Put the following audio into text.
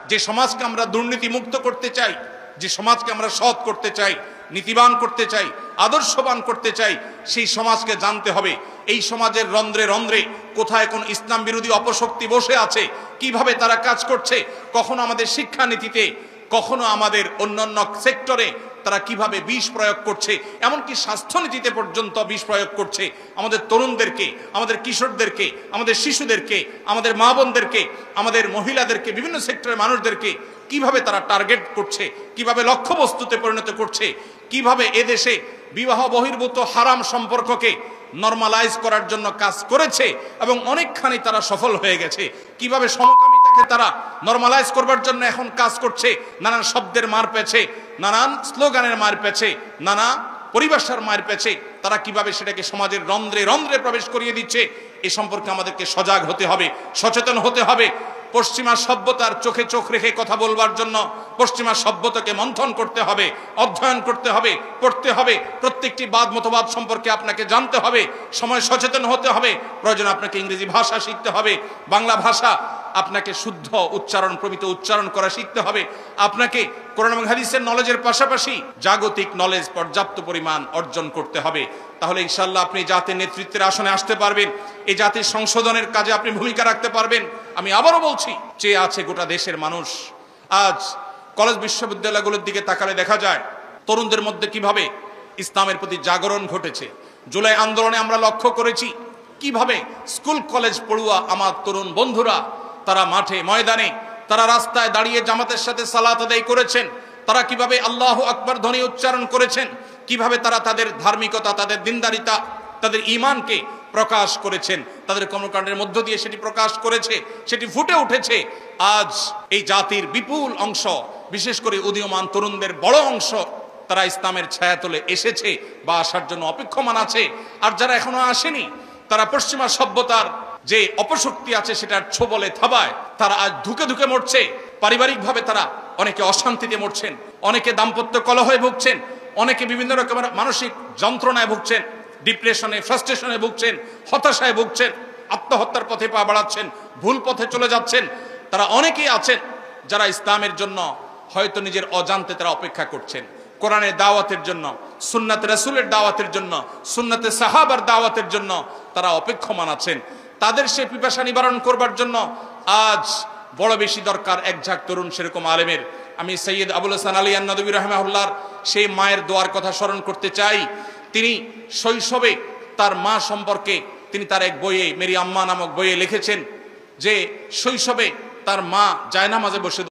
যে সমাজকে আমরা দুর্নীতি মুক্ত করতে চাই, যে সমাজকে আমরা সৎ করতে চাই, নীতিবান করতে চাই, আদর্শবান করতে চাই, সেই সমাজকে জানতে হবে এই সমাজের রন্ধ্রে রন্ধ্রে কোথায় কোন ইসলাম বিরোধী অপশক্তি বসে আছে, কিভাবে তারা কাজ করছে, কখনো আমাদের শিক্ষানীতিতে, কখনো আমাদের অন্যান্য সেক্টরে তারা কিভাবে বিষ প্রয়োগ করছে, এমনকি স্বাস্থ্যনীতিতে পর্যন্ত বিষ প্রয়োগ করছে। আমাদের তরুণদেরকে, আমাদের কিশোরদেরকে, আমাদের শিশুদেরকে, আমাদের মা বোনদেরকে, আমাদের মহিলাদেরকে, বিভিন্ন সেক্টরের মানুষদেরকে কিভাবে তারা টার্গেট করছে, কিভাবে লক্ষ্যবস্তুতে পরিণত করছে, কিভাবে এদেশে বিবাহ বহির্ভূত হারাম সম্পর্ককে নরমালাইজ করার জন্য কাজ করেছে এবং অনেকখানি তারা সফল হয়ে গেছে, কিভাবে সমকামিতাকে তারা নরমালাইজ করবার জন্য এখন কাজ করছে, নানান শব্দের মার পেছে, নানান স্লোগানের মার পেছে, নানা পরিভাষার মার পেছে, তারা কিভাবে সেটাকে সমাজের রন্ধ্রে রন্ধ্রে প্রবেশ করিয়ে দিচ্ছে। এ সম্পর্কে আমাদেরকে সজাগ হতে হবে, সচেতন হতে হবে। পশ্চিমা সভ্যতার চোখে চোখ রেখে কথা বলবার জন্য পশ্চিমা সভ্যতাকে মন্থন করতে হবে, অধ্যয়ন করতে হবে, পড়তে হবে, প্রত্যেকটি বাদ মতবাদ সম্পর্কে আপনাকে জানতে হবে, সময় সচেতন হতে হবে। প্রয়োজন আপনাকে ইংরেজি ভাষা শিখতে হবে, বাংলা ভাষা আপনাকে শুদ্ধ উচ্চারণ, প্রমিত উচ্চারণ করা শিখতে হবে। আপনাকে কোরআন এবং হাদিসের নলেজের পাশাপাশি জাগতিক নলেজ পর্যাপ্ত পরিমাণ অর্জন করতে হবে। তাহলে ইনশাআল্লাহ আপনি জাতির নেতৃত্বের আসনে আসতে পারবেন, এই জাতির সংশোধনের কাজে আপনি ভূমিকা রাখতে পারবেন। আমি আবারও বলছি, চেয়ে আছে গোটা দেশের মানুষ। আজ কলেজ বিশ্ববিদ্যালয়গুলোর দিকে তাকালে দেখা যায় তরুণদের মধ্যে কিভাবে ইসলামের প্রতি জাগরণ ঘটেছে। জুলাই আন্দোলনে আমরা লক্ষ্য করেছি কিভাবে স্কুল কলেজ পড়ুয়া আমার তরুণ বন্ধুরা তারা মাঠে ময়দানে, তারা রাস্তায় দাঁড়িয়ে জামাতের সাথে সালাত আদায় করেছেন, তারা কিভাবে আল্লাহু আকবার ধ্বনি উচ্চারণ করেছেন, কিভাবে তারা তাদের ধার্মিকতা, তাদের দিনদারিতা, তাদের ঈমানকে প্রকাশ করেছেন, তাদের কর্মকাণ্ডের মধ্য দিয়ে সেটি প্রকাশ করেছে, সেটি ফুটে উঠেছে। আজ এই জাতির বিপুল অংশ, বিশেষ করে উদীয়মান তরুণদের বড় অংশ, তারা ইসলামের ছায়াতলে এসেছে বা আসার জন্য অপেক্ষমান আছে। আর যারা এখনো আসেনি, তারা পশ্চিমা সভ্যতার যে অপশক্তি আছে সেটার ছোবলে থাবায় তারা আজ ধুকে ধুকে মরছে। পারিবারিকভাবে তারা অনেকে অশান্তিতে মরছেন, অনেকে দাম্পত্য কলহে ভুগছেন, অনেকে বিভিন্ন রকমের মানসিক যন্ত্রণায় ভুগছেন, ডিপ্রেশনে, ফ্রাস্ট্রেশনে ভুগছেন, হতাশায় ভুগছেন, আত্মহত্যার পথে পা বাড়াচ্ছেন, ভুল পথে চলে যাচ্ছেন। তারা অনেকেই আছেন যারা ইসলামের জন্য হয়তো নিজের অজান্তে তারা অপেক্ষা করছেন, কোরআনের দাওয়াতের জন্য, সুন্নাতে রাসূলের দাওয়াতের জন্য, সুন্নাতে সাহাবার দাওয়াতের জন্য তারা অপেক্ষমান আছেন। তাদের সে পিপাসা নিবারণ করবার জন্য আজ বড় বেশি দরকার এক ঝাঁক তরুণ সেরকম আলেমের। আমি সৈয়দ আবুল হাসান আলী আন-নদভী রাহিমাহুল্লাহর সেই মায়ের দোয়ার কথা স্মরণ করতে চাই। তিনি শৈশবে তার মা সম্পর্কে তিনি তার এক বইয়ে, মেরি আম্মা নামক বইয়ে লিখেছেন যে শৈশবে তার মা জায়নামাজে বসে